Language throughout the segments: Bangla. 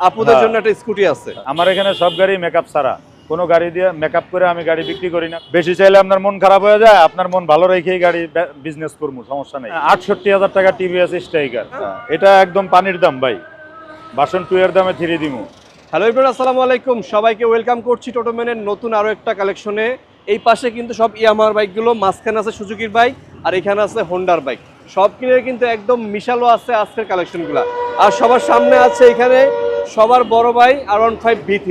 আপুদের জন্য একটা স্কুটি আছে। আমার এখানে সব গাড়ি মেকআপ ছাড়া, কোনো গাড়ি দিয়ে মেকআপ করে আমি গাড়ি বিক্রি করি না। বেশি চাইলে আপনার মন খারাপ হয়ে যায়, আপনার মন ভালো রেখেই গাড়ি বিজনেস করবো, সমস্যা নেই। 68,000 টাকা টিভিএস স্ট্রাইকার, এটা একদম পানির দাম ভাই। ভার্সন 2 এর দামে 3 দিমু। হ্যালো এভরিওয়ান, আসসালামু আলাইকুম, সবাইকে ওয়েলকাম করছি টোটোম্যানের নতুন আরো একটা কালেকশনে। এই পাশে কিন্তু সব ইয়ামাহার বাইকগুলো, মাঝখানে আছে সুজুকির বাইক, আর এখানে আছে হোন্ডার বাইক। সব কিনে কিন্তু একদম মিশালো আছে আজকের কালেকশনগুলো। আর সবার সামনে আছে এখানে সবার বড় ভাই R15 V3,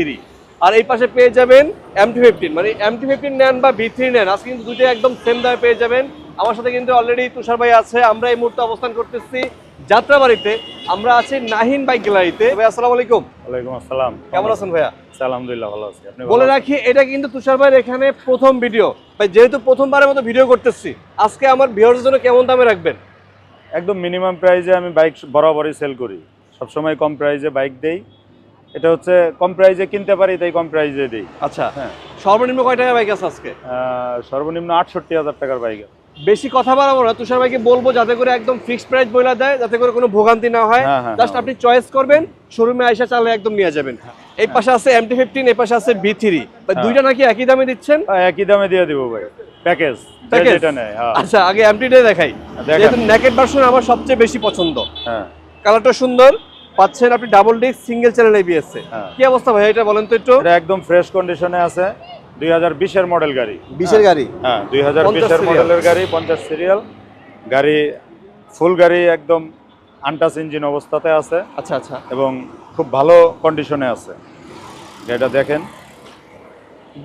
আর এই পাশে পেয়ে যাবেন MT-15। মানে MT-15 নেন বা V3 নেন, আজকে কিন্তু দুটো একদম সেম দামে পেয়ে যাবেন। আমার সাথে কিন্তু অলরেডি তুষার ভাই আছে। আমরা এই মুহূর্তে অবস্থান করতেছি যাত্রাবাড়িতে। আমরা আছি নাহিন বাইক গ্যালারিতে। ভাই আসসালামু আলাইকুম। ওয়ালাইকুম আসসালাম, কেমন আছেন ভাইয়া? আলহামদুলিল্লাহ ভালো আছি। আপনি বলে রাখি, এটা কিন্তু তুষার ভাইয়ের এখানে প্রথম ভিডিও। ভাই যেহেতু প্রথমবারের মতো ভিডিও করতেছি, আজকে আমার ভিউয়ারদের জন্য কেমন দামে রাখবেন? একদম মিনিমাম প্রাইসে আমি বাইক বরাবরই সেল করি, সবসময় কম প্রাইসে বাইক দেই। এটা হচ্ছে কম প্রাইসে কিনতে পারি তাই কম প্রাইসে দিই। আচ্ছা, হ্যাঁ। সর্বনিম্ন কয় টাকার বাইক আছে আজকে? সর্বনিম্ন 68,000 টাকার বাইক। বেশি কথা বাড়াবো না, তুষার ভাইকে বলবো যাতে করে একদম ফিক্সড প্রাইস বলে দেয়, যাতে করে কোনো ভোগান্তি না হয়। জাস্ট আপনি চয়েস করবেন, শোরুমে আইসা চালে একদম নিয়ে যাবেন। এই পাশে আছে MT-15, এই পাশে আছে V3। দুইটা নাকি একই দামে দিচ্ছেন? একই দামে দিয়ে দিব ভাই, প্যাকেজ যেটা নেয়। আচ্ছা, আগে MT-টা দেখাই। যেহেতু নেকেড ভার্সন আমার সবচেয়ে বেশি পছন্দ। হ্যাঁ, কালারটা সুন্দর পাচ্ছেন আপনি, double disc single channel ABS। কি অবস্থা ভাই এটা বলেন তো একটু? এটা একদম ফ্রেশ কন্ডিশনে আছে, 2020 এর মডেল গাড়ি। 20 এর গাড়ি? হ্যাঁ, 2020 এর মডেলের গাড়ি, 50 সিরিয়াল গাড়ি, ফুল গাড়ি, একদম আনটাচ ইঞ্জিন অবস্থাতে আছে। আচ্ছা আচ্ছা, এবং খুব ভালো কন্ডিশনে আছে। এটা দেখেন।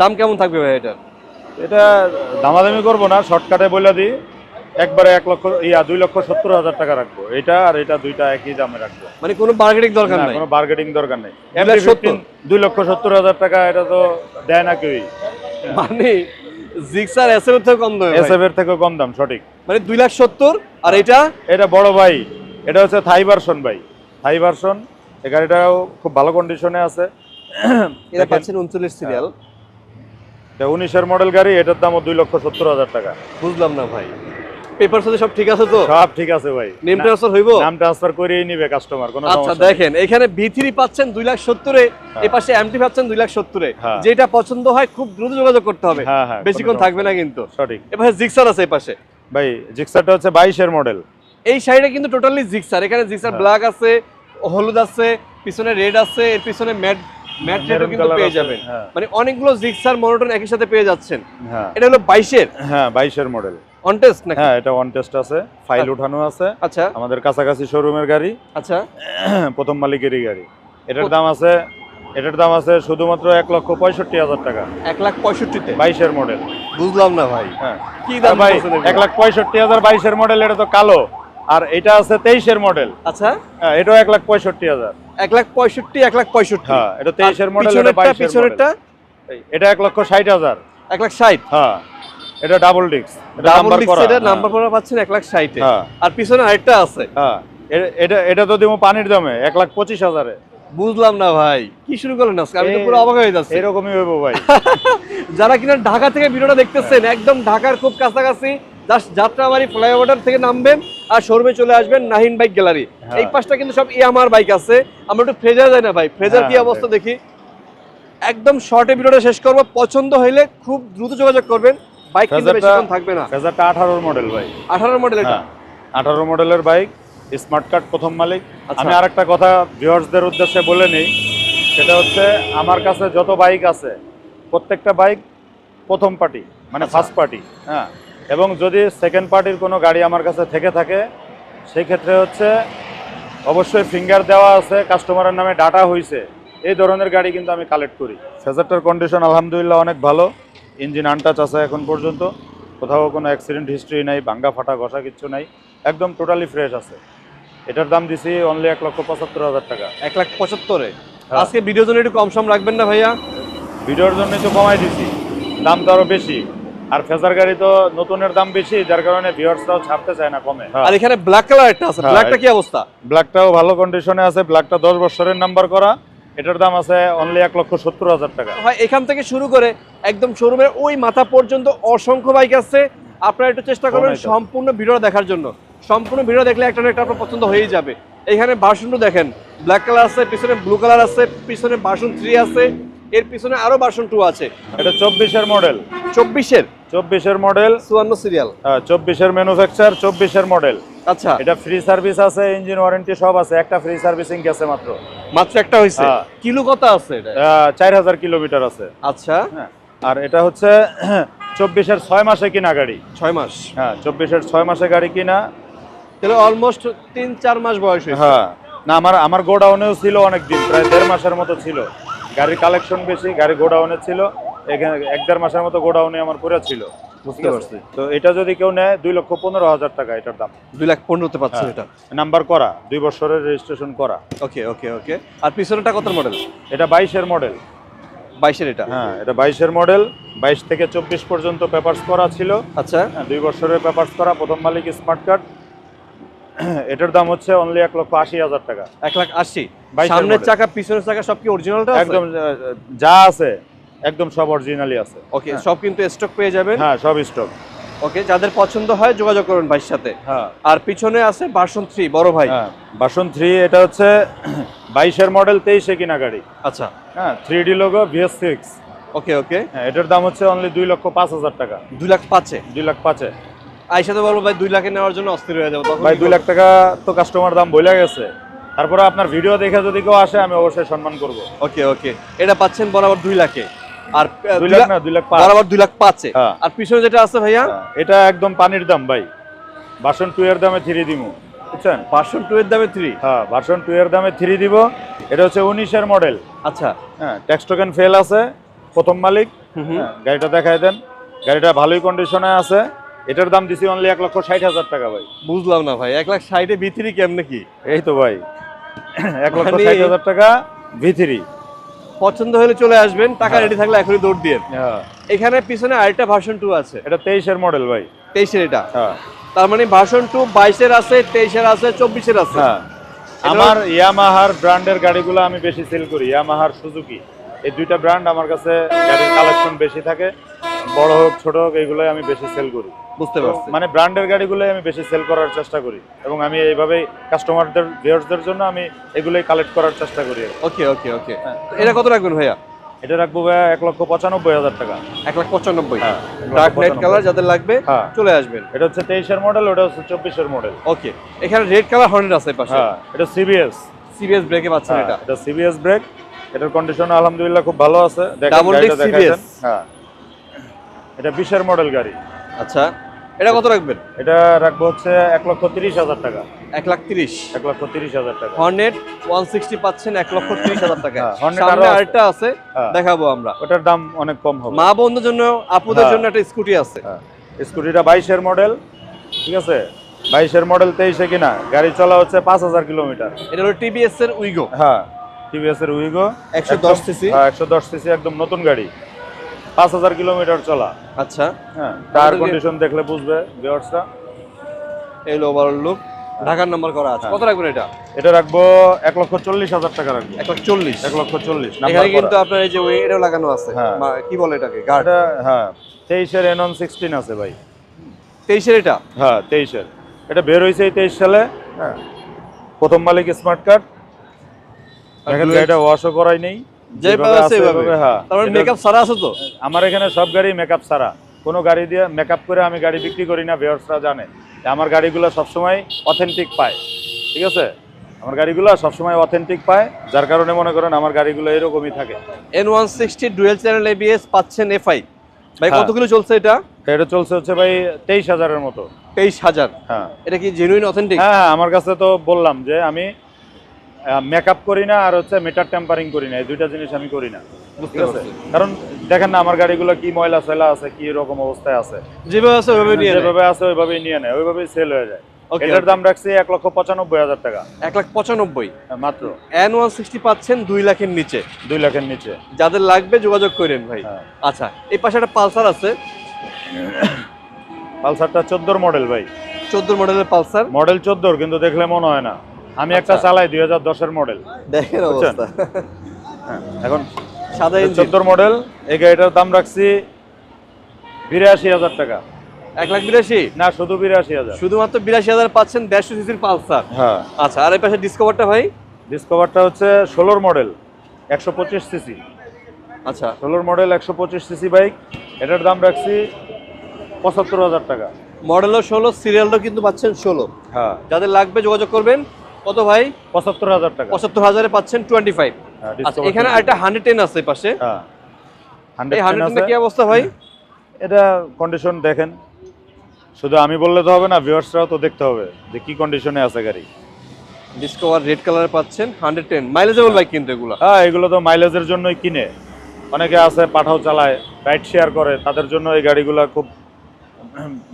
দাম কেমন থাকবে ভাই এটা? এটা দামাদামি করবো না, শর্টকাটে বলে দিই, একবারে 2,70,000 টাকা রাখবো। এটা আর এটা দুইটা একই দামে রাখবো। মানে কোনো বার্গেনিং দরকার নাই? কোনো বার্গেনিং দরকার নেই। 2,70,000 টাকা এটা তো দেয় না কেউই। মানে জিক্সার SF এর থেকে কম দাম? SF এর থেকে কম দাম, সঠিক। মানে 2,70,000। আর এটা বড় ভাই, এটা হচ্ছে থাই ভার্সন ভাই, থাই ভার্সন। এই গাড়িটাও খুব ভালো কন্ডিশনে আছে। এটা পাচ্ছেন 39 সিরিয়াল। এটা 19 এর মডেল গাড়ি, এটার দামও 2,70,000 টাকা। বুঝলাম না ভাই, পেপার সাথে সব ঠিক আছে তো? সব ঠিক আছে ভাই। নেম ট্রান্সফার হইব? নাম ট্রান্সফার করেই নিবে কাস্টমার, কোনো সমস্যা আচ্ছা নেই। দেখেন, এখানে V3 পাচ্ছেন 2,70,000 এ, এই পাশে MT পাচ্ছেন 2,70,000 এ। হ্যাঁ। যেটা পছন্দ হয় খুব দ্রুত যোগাযোগ করতে হবে, হ্যাঁ, হ্যাঁ, বেশিক্ষণ থাকবে না কিন্তু। সঠিক। এপাশে জিক্সার আছে এই পাশে। ভাই জিক্সারটা হচ্ছে 22 এর মডেল। এই সাইডে কিন্তু টোটালি জিক্সার। এখানে জিক্সার ব্ল্যাক আছে, হলুদ আছে, পিছনে রেড আছে, এর পিছনে ম্যাট রেডও কিন্তু পেয়ে যাবেন। মানে অনেকগুলো জিক্সার মনোটন একই সাথে পেয়ে যাচ্ছেন। হ্যাঁ, এটা হলো 22 এর। হ্যাঁ, 22 এর মডেল। অন টেস্ট নাকি? হ্যাঁ, এটা অন টেস্ট আছে, ফাইল উঠানো আছে। আচ্ছা, আমাদের কাছাকাছি শোরুমের গাড়ি। আচ্ছা, প্রথম মালিকেরই গাড়ি। এটার দাম আছে শুধুমাত্র 1,65,000 টাকা। 1,65,000 তে 22 এর মডেল। বুঝলাম না ভাই। হ্যাঁ, কি দাম ভাই? বলছেন? 1,65,000 22 এর মডেল, এটা তো কালো। আর এটা আছে 23 এর মডেল। আচ্ছা, হ্যাঁ, এটাও 1,65,000। 1,65,000, 1,65,000। হ্যাঁ, এটা 23 এর মডেল, এটা 22 এর পিছনেরটা? এটা 1,60,000। 1,60,000। হ্যাঁ, এটা ডাবল ডিস্ক, এটা ডাবল নাম্বার ডিস্ক, করা। এটা নাম্বার করা পাচ্ছেন 1,60,000 এ। হ্যাঁ। আর পিছনে আরেকটা আছে। হ্যাঁ, এটা তো দিমু পানির দামে 1,25,000 এ। বুঝলাম না ভাই, কি শুরু করলেন আজকে? আমি তো পুরো অবাক হয়ে যাচ্ছি। এরকমই হইব ভাই। যারা কিনা ঢাকা থেকে ভিডিওটা দেখতেছেন, একদম ঢাকার খুব কাছাকাছি, জাস্ট যাত্রাবাড়ি ফ্লাইওভার থেকে নামবেন আর শোরুমে চলে আসবেন নাহিন বাইক গ্যালারি। এই পাশটা কিন্তু সব ইয়ামাহার বাইক আছে। আমরা একটু ফ্রেজার যাই না ভাই, ফ্রেজার কি অবস্থা দেখি। একদম শর্টে ভিডিওটা শেষ করব, পছন্দ হইলে খুব দ্রুত যোগাযোগ করবেন। বাইক কিন্তু বেশিক্ষণ থাকবে না। ফেজারটা 18 মডেল ভাই। 18 মডেল এটা? 18 মডেলের বাইক, স্মার্ট কার্ড, প্রথম মালিক। আমি আরেকটা কথা ভিউয়ার্সদের উদ্দেশ্যে বলে নেই, সেটা হচ্ছে আমার কাছে যত বাইক আছে প্রত্যেকটা বাইক প্রথম পার্টি, মানে ফার্স্ট পার্টি। হ্যাঁ, এবং যদি সেকেন্ড পার্টির কোনো গাড়ি আমার কাছে থেকে থাকে, সেই ক্ষেত্রে হচ্ছে অবশ্যই ফিঙ্গার দেওয়া আছে, কাস্টমারের নামে ডাটা হয়েছে, এই ধরনের গাড়ি কিন্তু আমি কালেক্ট করি। ফেজারটার কন্ডিশন আলহামদুলিল্লাহ অনেক ভালো। ইঞ্জিন আনটাচ আছে এখন পর্যন্ত, কোথাও কোনো অ্যাক্সিডেন্ট হিস্ট্রি নাই, ভাঙ্গা ফাটা ঘষা কিচ্ছু নাই, একদম টোটালি ফ্রেশ আছে। এটার দাম দিছি অনলি 1,75,000 টাকা। 1,75,000 এ? আজকে ভিডিওর জন্য একটু কম সম রাখবেন না ভাইয়া? ভিডিওর জন্য তো কমাই দিছি, দাম তো আরো বেশি। আর ফেজার গাড়ি তো নতুনের দাম বেশি, যার কারণে ভিউয়ার্সরাও ছাড়তে চায় না কমে। আর এখানে ব্ল্যাক কালার একটা আছে, ব্ল্যাকটা কি অবস্থা? ব্ল্যাকটাও ভালো কন্ডিশনে আছে, ব্ল্যাকটা 10 বছরের নাম্বার করা। এটার দাম আছে অনলি 1,70,000 টাকা। ভাই এখান থেকে শুরু করে একদম শোরুমের ওই মাথা পর্যন্ত অসংখ্য বাইক আছে। আপনারা একটু চেষ্টা করবেন সম্পূর্ণ ভিডিও দেখার জন্য। সম্পূর্ণ ভিডিও দেখলে একটা না একটা আপনার পছন্দ হয়েই যাবে। এখানে ভার্সন 2 দেখেন, ব্ল্যাক কালার আছে, পিছনে ব্লু কালার আছে, পিছনে ভার্সন 3 আছে, এর পিছনে আরো ভার্সন 2 আছে। এটা 24-এর মডেল। 24-এর মডেল, 54 সিরিয়াল। 24-এর ম্যানুফ্যাকচার, 24-এর মডেল। আচ্ছা, এটা ফ্রি সার্ভিস আছে, ইঞ্জিন ওয়ারেন্টি সব আছে, একটা ফ্রি সার্ভিসিং গেছে মাত্র একটা হইছে। কিলো কত আছে এটা? 4000 কিলোমিটার আছে। আচ্ছা, হ্যাঁ, আর এটা হচ্ছে 24-এর 6 মাসে কিনা গাড়ি। 6 মাস? হ্যাঁ, 24-এর 6 মাসে গাড়ি কিনা, তাহলে অলমোস্ট 3-4 মাস বয়স হয়েছে। হ্যাঁ, না আমার গোডাউনেও ছিল অনেক দিন, প্রায় 1.5 মাসের মতো ছিল। গাড়ির কালেকশন বেশি, গাড়ি গোডাউনে ছিল, এখানে 1-1.5 মাসের মতো গোডাউনে আমার পুরো ছিল। বুঝতে পারছি। তো এটা যদি কেউ নেয় 2,15,000 টাকা এটার দাম। 2,15,000 পাচ্ছে এটা। নাম্বার করা, 2 বছরের রেজিস্ট্রেশন করা। ওকে ওকে ওকে। আর পিছনেটা কত মডেল? এটা 22-এর মডেল। 22-এর এটা? হ্যাঁ, এটা 22-এর মডেল। 22 থেকে 24 পর্যন্ত পেপারস করা ছিল। আচ্ছা, 2 বছরের পেপারস করা, প্রথম মালিক স্মার্ট কার্ড। এটার দাম হচ্ছে অনলি 1,80,000 টাকা। 1,80,000? 22-এর সামনের মডেল। চাকা পিছনের চাকা সব কি অরিজিনালটা আছে? একদম যা আছে একদম সব অরিজিনালি আছে। ওকে, সব কিন্তু স্টক পেয়ে যাবেন। হ্যাঁ, সব স্টক। ওকে, যাদের পছন্দ হয় যোগাযোগ করুন ভাইয়ের সাথে। হ্যাঁ, আর পিছনে আছে ভার্সন 3 বড় ভাই। হ্যাঁ, ভার্সন 3। এটা হচ্ছে 22-এর মডেল, 23-এ কিনা গাড়ি। আচ্ছা, হ্যাঁ, 3D লোগো, VS6। ওকে ওকে। হ্যাঁ, এটার দাম হচ্ছে অনলি 2,05,000 টাকা। 2,05,000? 2,05,000। আইসা তো বলবো ভাই 2 লাখে নেওয়ার জন্য অস্থির হয়ে যাবো তখন। ভাই 2 লাখ টাকা তো কাস্টমার দাম বলে গেছে, তারপরে আপনার ভিডিও দেখে যদি কেউ আসে আমি অবশ্যই সম্মান করব। ওকে ওকে, এটা পাচ্ছেন বরাবর 2 লাখে। আর 2 লাখ না, 2,05,000 বরাবর 2,05,000। হ্যাঁ। আর পিছনে যেটা আছে ভাইয়া? এটা একদম পানির দাম ভাই। ভার্সন 2 এর দামে 3 দিমু, বুঝছেন? ভার্সন 2 এর দামে 3? হ্যাঁ, ভার্সন 2 এর দামে 3 দিব। এটা হচ্ছে 19-এর মডেল। আচ্ছা, হ্যাঁ, ট্যাক্স টোকেন ফেল আছে, প্রথম মালিক। হ্যাঁ, গাড়িটা দেখায় দেন। গাড়িটা ভালোই কন্ডিশনে আছে। এটার দাম দিছি অনলি 1,60,000 টাকা ভাই। বুঝলাম না ভাই, 1,60,000 ভিতরি কেমনে কি? এই তো ভাই, 1,60,000 টাকা ভিতরি। পছন্দ হলে চলে আসবেন, টাকা রেডি থাকলে এখনই দৌড় দিয়ে। হ্যাঁ, এখানে পিছনে আরেকটা ভার্সন 2 আছে। এটা 23-এর মডেল ভাই। 23-এর এটা? হ্যাঁ, তার মানে ভার্সন 2 22-এর আছে, 23-এর আছে, 24-এর আছে। হ্যাঁ। আমার ইয়ামাহার ব্র্যান্ডের গাড়িগুলো আমি বেশি সেল করি, ইয়ামাহার, সুজুকি, এই দুইটা ব্র্যান্ড আমার কাছে গাড়ির কালেকশন বেশি থাকে। বড় হোক ছোট হোক, এইগুলোই আমি বেশি সেল করি। বুঝতে পারছি। মানে ব্র্যান্ডের গাড়িগুলোই আমি বেশি সেল করার চেষ্টা করি, এবং আমি এইভাবেই কাস্টমারদের, ভিউয়ার্সদের জন্য আমি এগুলোই কালেক্ট করার চেষ্টা করি। ওকে ওকে ওকে। এটা কত রাখবেন ভাইয়া? এটা রাখবো ভাইয়া 1,95,000 টাকা। 1,95,000? হ্যাঁ, ডার্ক নাইট কালার যাদের লাগবে হ্যাঁ, চলে আসবেন। এটা হচ্ছে 23-এর মডেল, ওটা হচ্ছে 24-এর মডেল। ওকে, এখানে রেড কালার হর্নেট আছে পাশে। হ্যাঁ, এটা সিবিএস। সিবিএস ব্রেকে পাচ্ছেন এটা? এটা সিবিএস ব্রেক। এটার কন্ডিশন আলহামদুলিল্লাহ খুব ভালো আছে। দেখেন ডাবল ডিস্ক গাড়িটা দেখাই দেন। CBS? হ্যাঁ, এটা 20-এর মডেল গাড়ি। আচ্ছা, এটা কত রাখবেন? এটা রাখবো হচ্ছে 1,30,000 টাকা। 1,30,000? 1,30,000 টাকা। হর্নেট 160 পাচ্ছেন 1,30,000 টাকা। হ্যাঁ, Hornet সামনে আরো আছে। আরেকটা আছে, হ্যাঁ, দেখাবো আমরা। ওটার দাম অনেক কম হবে। মা বন্ধুর জন্য, আপুদের হ্যাঁ, জন্য একটা স্কুটি আছে। হ্যাঁ, স্কুটিটা 22-এর মডেল, ঠিক আছে? 22-এর মডেল, 23-এ কিনা, গাড়ি চলা হচ্ছে 5,000 কিলোমিটার। এটা হলো টিভিএস এর উইগো। হ্যাঁ, টিভিএস এর উইগো, 110 সিসি। হ্যাঁ, 110 সিসি, একদম নতুন গাড়ি, 5,000 কিলোমিটার চলা। আচ্ছা, হ্যাঁ, টায়ার কন্ডিশন দেখলে বুঝবে ভিউয়ার্সরা। এই হলো ওভারঅল লুক। ঢাকার নাম্বার করা আছে। কত রাখবেন এটা? এটা রাখবো 1,40,000 টাকা রাখবো। 1,40,000? 1,40,000 এখানে নাম্বার কিন্তু করা। আপনার এই যে এটাও লাগানো আছে। হ্যাঁ। কি বলে এটাকে, গার্ড? এটা হ্যাঁ, 23-এর N1 16 আছে ভাই। 23-এর এটা? হ্যাঁ, 23-এর। এটা বের হয়েছে এই 23 সালে। হ্যাঁ, প্রথম মালিক স্মার্ট কার্ড। দেখেন গাড়িটা ওয়াশও করাই নেই, যেভাবে আছে সেভাবে। হ্যাঁ, তার মানে মেকআপ সারা আছে তো? আমার এখানে সব গাড়ি মেকআপ ছাড়া। কোনো গাড়ি দিয়ে মেকআপ করে আমি গাড়ি বিক্রি করি না, ভিউয়ার্সরা জানে যে আমার গাড়িগুলো সবসময় অথেন্টিক পায়, ঠিক আছে? আমার গাড়িগুলো সবসময় অথেন্টিক পায়, যার কারণে মনে করেন আমার গাড়িগুলো এরকমই থাকে। N160 ডুয়েল চ্যানেল ABS পাচ্ছেন FI। ভাই হ্যাঁ। কত কিলো চলছে এটা? এটা চলছে হচ্ছে ভাই 23,000-এর মতো। 23,000? হ্যাঁ, এটা কি জেনুইন অথেন্টিক? হ্যাঁ, আমার কাছে তো বললাম যে আমি মেকআপ করি না, আর হচ্ছে মিটার টেম্পারিং করি না, এই দুইটা জিনিস আমি করি না, ঠিক আছে? কারণ দেখেন না আমার গাড়িগুলো কি ময়লা ফেলা আছে, কি রকম অবস্থায় আছে, যেভাবে আছে ওইভাবে নিয়ে নেয়। যেভাবে আছে ওইভাবেই নিয়ে নেয়, ওইভাবেই সেল হয়ে যায়। Okay, এটার okay. দাম রাখছি 1,95,000 টাকা। 1,95,000? মাত্র। N160 পাচ্ছেন 2 লাখের নিচে। 2 লাখের নিচে। যাদের লাগবে যোগাযোগ করেন ভাই। হ্যাঁ। আচ্ছা, এই পাশে একটা পালসার আছে। পালসারটা 14 মডেল ভাই। 14 মডেলের পালসার? মডেল 14, কিন্তু দেখলে মনে হয় না। আমি একটা চালাই 2010-এর মডেল। দেখেন বুঝছেন? অবস্থা। হ্যাঁ, এখন সাদা ইঞ্জিন। 14 মডেল। এই গাড়িটার দাম রাখছি 82,000 টাকা। 1,82,000 না, শুধু 82,000। শুধুমাত্র 82,000 পাচ্ছেন 150 সিসির পালসার। হ্যাঁ। আচ্ছা, আর এই পাশে ডিসকভারটা ভাই? ডিসকভারটা হচ্ছে 16 মডেল, 125 সিসি। আচ্ছা, 16 মডেল 125 সিসি বাইক। এটার দাম রাখছি 75,000 টাকা। মডেলও 16, সিরিয়ালও কিন্তু পাচ্ছেন 16। হ্যাঁ। যাদের লাগবে যোগাযোগ করবেন। কত ভাই? 75,000 টাকা। 75,000-এ পাচ্ছেন 25। হ্যাঁ, আচ্ছা, Discover এখানে 25। আরেকটা 110 আছে এই পাশে। হ্যাঁ, এই 110 110 আছে। কি অবস্থা ভাই? এটা কন্ডিশন দেখেন, শুধু আমি বললে তো হবে না, ভিউয়ার্সরাও তো দেখতে হবে যে কি কন্ডিশনে আছে গাড়ি। ডিসকভার রেড কালারে পাচ্ছেন 110, মাইলেজেবল বাইক কিন্তু এগুলো। হ্যাঁ, এগুলো তো মাইলেজের জন্যই কিনে। অনেকে আছে পাঠাও চালায়, রাইড শেয়ার করে, তাদের জন্য এই গাড়িগুলো খুব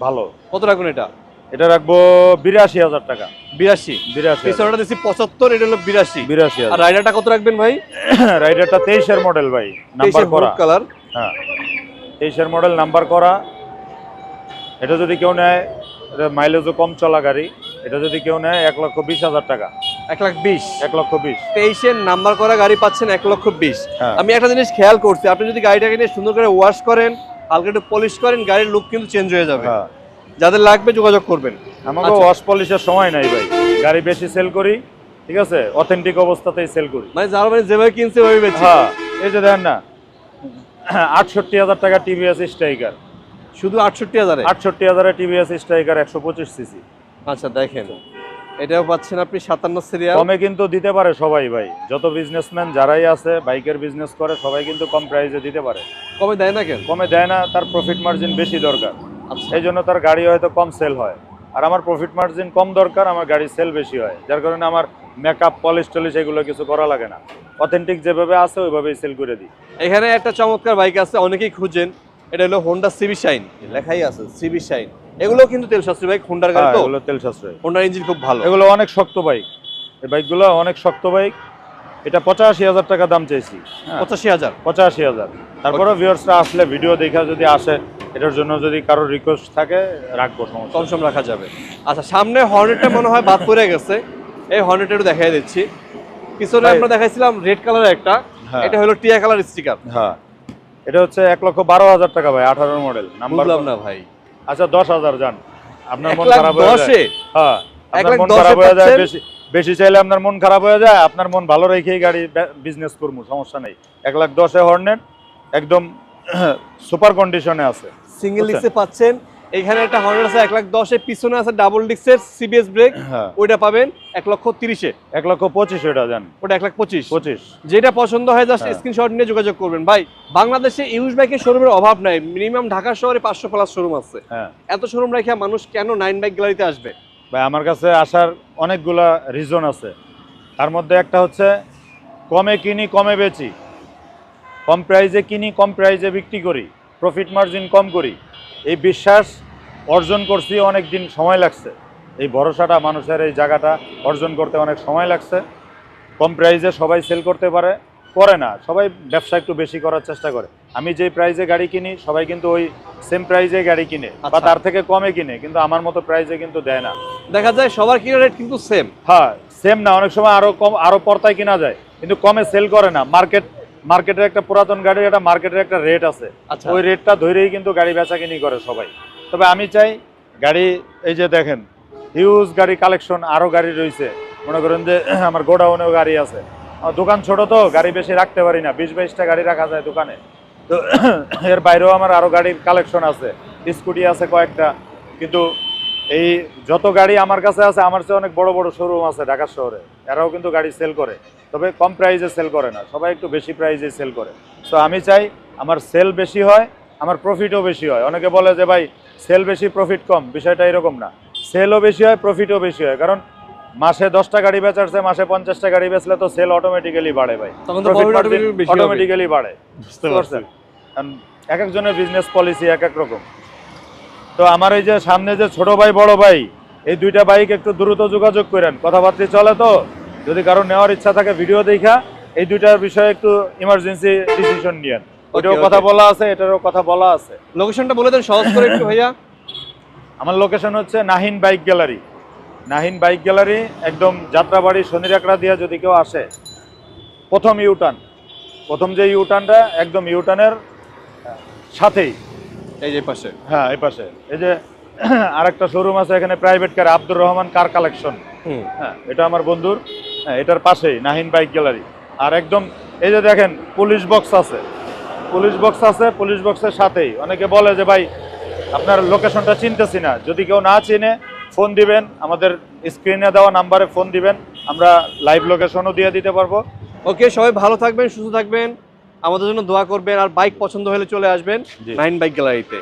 ভালো। কত রাখুন এটা? এটা রাখবো 82,000 টাকা। 82। 82,000। পিছনটা দিচ্ছি 75, এটা হলো 82। 82,000। আর রাইডারটা কত রাখবেন ভাই? রাইডারটা 23-এর মডেল ভাই, নাম্বার করা। কালার। হ্যাঁ, 23-এর মডেল, নাম্বার করা। এটা যদি কেউ নেয়, এটা মাইলেজও কম চলা গাড়ি, এটা যদি কেউ নেয় 1,20,000 টাকা। 1,20,000। 1,20,000। 23-এর নাম্বার করা গাড়ি পাচ্ছেন 1,20,000। হ্যাঁ। আমি একটা জিনিস খেয়াল করছি, আপনি যদি গাড়িটাকে নিয়ে সুন্দর করে ওয়াশ করেন, হালকা একটু পলিশ করেন, গাড়ির লুক কিন্তু চেঞ্জ হয়ে যাবে। হ্যাঁ, যাদের লাগবে যোগাযোগ করবেন। আমাকে আচ্ছা। ওয়াশ পলিশের সময় নাই ভাই, গাড়ি বেশি সেল করি, ঠিক আছে, অথেন্টিক অবস্থাতেই সেল করি। মানে যারা মানে যেভাবে কিনছে ওইভাবে বেচে। হ্যাঁ, এই যে দেখেন না, 68,000 টাকা টিভিএস স্ট্রাইকার। শুধু 68,000-এ? 68,000-এ টিভিএস স্ট্রাইকার 125 সিসি। আচ্ছা, দেখেন এটাও পাচ্ছেন আপনি 57 সিরিয়াল। কমে কিন্তু দিতে পারে সবাই ভাই, যত বিজনেসম্যান যারাই আছে বাইকের বিজনেস করে সবাই কিন্তু কম প্রাইসে দিতে পারে। কমে দেয় না কেন? কমে দেয় না, তার প্রফিট মার্জিন বেশি দরকার। আচ্ছা। এই জন্য তার গাড়ি হয়তো কম সেল হয়, আর আমার প্রফিট মার্জিন কম দরকার, আমার গাড়ির সেল বেশি হয়, যার কারণে আমার মেকআপ, পলিশ টলিশ এগুলো কিছু করা লাগে না, অথেন্টিক যেভাবে আছে ওইভাবেই সেল করে দিই। এখানে একটা চমৎকার বাইক আছে, অনেকেই খুঁজেন, এটা হলো হোন্ডা সিবি শাইন, লেখাই আছে সিবি শাইন। এগুলো কিন্তু তেল সাশ্রয়ী বাইক, হোন্ডার গাড়ি তো। এগুলো তেল সাশ্রয়, হোন্ডার ইঞ্জিন খুব ভালো। এগুলো অনেক শক্ত বাইক, এই বাইকগুলো অনেক শক্ত বাইক। এটা 85,000 টাকা দাম চাইছি। 85,000। 85,000। তারপরে ভিউয়ার্সরা আসলে ভিডিও দেখা যদি আসে, এটার জন্য যদি কারোর রিকোয়েস্ট থাকে রাখবো, সমস্যা কম সম রাখা যাবে। আচ্ছা, সামনে হর্নেটটা মনে হয় বাদ পড়ে গেছে, এই হর্নেটটা একটু দেখাই দিচ্ছি। পিছনে ভাই, আমরা দেখাইছিলাম রেড কালারের একটা, হ্যাঁ। এটা হলো টিয়া কালার স্টিকার। হ্যাঁ, এটা হচ্ছে 1,12,000 টাকা ভাই, 18 মডেল, নাম্বার। বুঝলাম না ভাই। আচ্ছা, 10,000 যান, আপনার মন 1,10,000 খারাপ হয়ে যায়। হ্যাঁ, আপনার মন 1,10,000 খারাপ হয়ে যায়, পাচ্ছেন? বেশি বেশি চাইলে আপনার মন খারাপ হয়ে যায়, আপনার মন ভালো রেখেই গাড়ি বিজনেস করবো, সমস্যা নেই। 1,10,000-এ হর্নেট একদম সুপার কন্ডিশনে আছে। সিঙ্গেল বুঝছেন? ডিস্কে পাচ্ছেন। এখানে একটা হর্নেট আছে 1,10,000-এ, পিছনে আছে ডাবল ডিস্কের সিবিএস ব্রেক, হ্যাঁ, ওইটা পাবেন 1,30,000-এ। 1,25,000 এটা যান, ওটা 1,25,000। 25। যেটা পছন্দ হয় জাস্ট হ্যাঁ। স্ক্রিনশট নিয়ে যোগাযোগ করবেন। ভাই, বাংলাদেশে ইউজ বাইকের শোরুমের অভাব নাই, মিনিমাম ঢাকা শহরে 500 প্লাস শোরুম আছে। হ্যাঁ এত শোরুম রেখে মানুষ কেন 9 বাইক গ্যালারিতে আসবে? ভাই, আমার কাছে আসার অনেকগুলা রিজন আছে, তার মধ্যে একটা হচ্ছে কমে কিনি কমে বেচি, কম প্রাইজে কিনি কম প্রাইজে বিক্রি করি, প্রফিট মার্জিন কম করি। এই বিশ্বাস অর্জন করছি, অনেক দিন সময় লাগছে, এই ভরসাটা মানুষের এই জায়গাটা অর্জন করতে অনেক সময় লাগছে। কম প্রাইজে সবাই সেল করতে করে না, সবাই ব্যবসা একটু বেশি করার চেষ্টা করে। আমি যেই প্রাইজে গাড়ি কিনি সবাই কিন্তু ওই সেম প্রাইজে গাড়ি কিনে বা আচ্ছা। তার থেকে কমে কিনে, কিন্তু আমার মতো প্রাইজে কিন্তু দেয় না। দেখা যায় সবার কিনা রেট কিন্তু সেম। হ্যাঁ, সেম না, অনেক সময় আরো কম, আরো পর্তায় কিনা যায়, কিন্তু কমে সেল করে না। মার্কেটের একটা পুরাতন গাড়ির একটা মার্কেটের একটা রেট আছে, আচ্ছা। ওই রেটটা ধরেই কিন্তু গাড়ি বেচা কিনি করে সবাই। তবে আমি চাই গাড়ি, এই যে দেখেন হিউজ গাড়ি কালেকশন, আরো গাড়ি রয়েছে, মনে করেন যে আমার গোডাউনেও গাড়ি আছে। আমার দোকান ছোট তো, গাড়ি বেশি রাখতে পারি না, 20-22টা গাড়ি রাখা যায় দোকানে। তো এর বাইরেও আমার আরো গাড়ির কালেকশন আছে, স্কুটি আছে কয়েকটা। কিন্তু এই যত গাড়ি আমার কাছে আছে, আমার চেয়ে অনেক বড় বড় শোরুম আছে ঢাকা শহরে, এরাও কিন্তু গাড়ি সেল করে, তবে কম প্রাইজে সেল করে না, সবাই একটু বেশি প্রাইজে সেল করে। তো আমি চাই আমার সেল বেশি হয়, আমার প্রফিটও বেশি হয়। অনেকে বলে যে ভাই সেল বেশি প্রফিট কম, বিষয়টা এরকম না, সেলও বেশি হয় প্রফিটও বেশি হয়। কারণ মাসে 10টা গাড়ি বেচারছে, মাসে 50টা গাড়ি বেচলে তো সেল অটোমেটিক্যালি বাড়ে ভাই, তখন তো profit automatically বেশি হবে। অটোমেটিক্যালি বাড়ে। বুঝতে পারছেন? কারণ এক একজনের বিজনেস পলিসি এক এক রকম। তো আমার এই যে সামনে যে ছোট ভাই বড় ভাই, এই দুইটা বাইক একটু দ্রুত যোগাযোগ করেন, কথাবার্তা চলে তো, যদি কারো নেওয়ার ইচ্ছা থাকে ভিডিও দেখা এই দুইটার বিষয়ে একটু ইমার্জেন্সি ডিসিশন নিয়েন। ওইটাও okay. কথা বলা আছে, এটারও কথা বলা আছে। লোকেশনটা বলে দেন সহজ করে একটু ভাইয়া। আমার লোকেশন হচ্ছে Nahin bike gallery. Nahin bike gallery একদম যাত্রাবাড়ি শনিরাকড়া দিয়া যদি কেউ আসে, প্রথম ইউটার্ন, প্রথম যে ইউটার্নটা একদম ইউটার্নের সাথেই এই যে পাশে। হ্যাঁ এই পাশে এই যে আরেকটা শোরুম আছে এখানে private car, Abdur Rahman car collection. হুম। হ্যাঁ এটা আমার বন্ধুর। হ্যাঁ এটার পাশেই নাহিন বাইক গ্যালারি। আর একদম এই যে দেখেন পুলিশ বক্স আছে, পুলিশ বক্স আছে, পুলিশ বক্সের সাথেই অনেকে বলে যে ভাই আপনার লোকেশনটা চিনতেছি না, যদি কেউ না চিনে ফোন দিবেন, আমাদের স্ক্রিনে দেওয়া নাম্বারে ফোন দিবেন, আমরা লাইভ লোকেশনও দিয়ে দিতে পারবো। ওকে, সবাই ভালো থাকবেন, সুস্থ থাকবেন, আমাদের জন্য দোয়া করবেন, আর বাইক পছন্দ হলে চলে আসবেন জি। নাহিন বাইক গ্যালারিতে।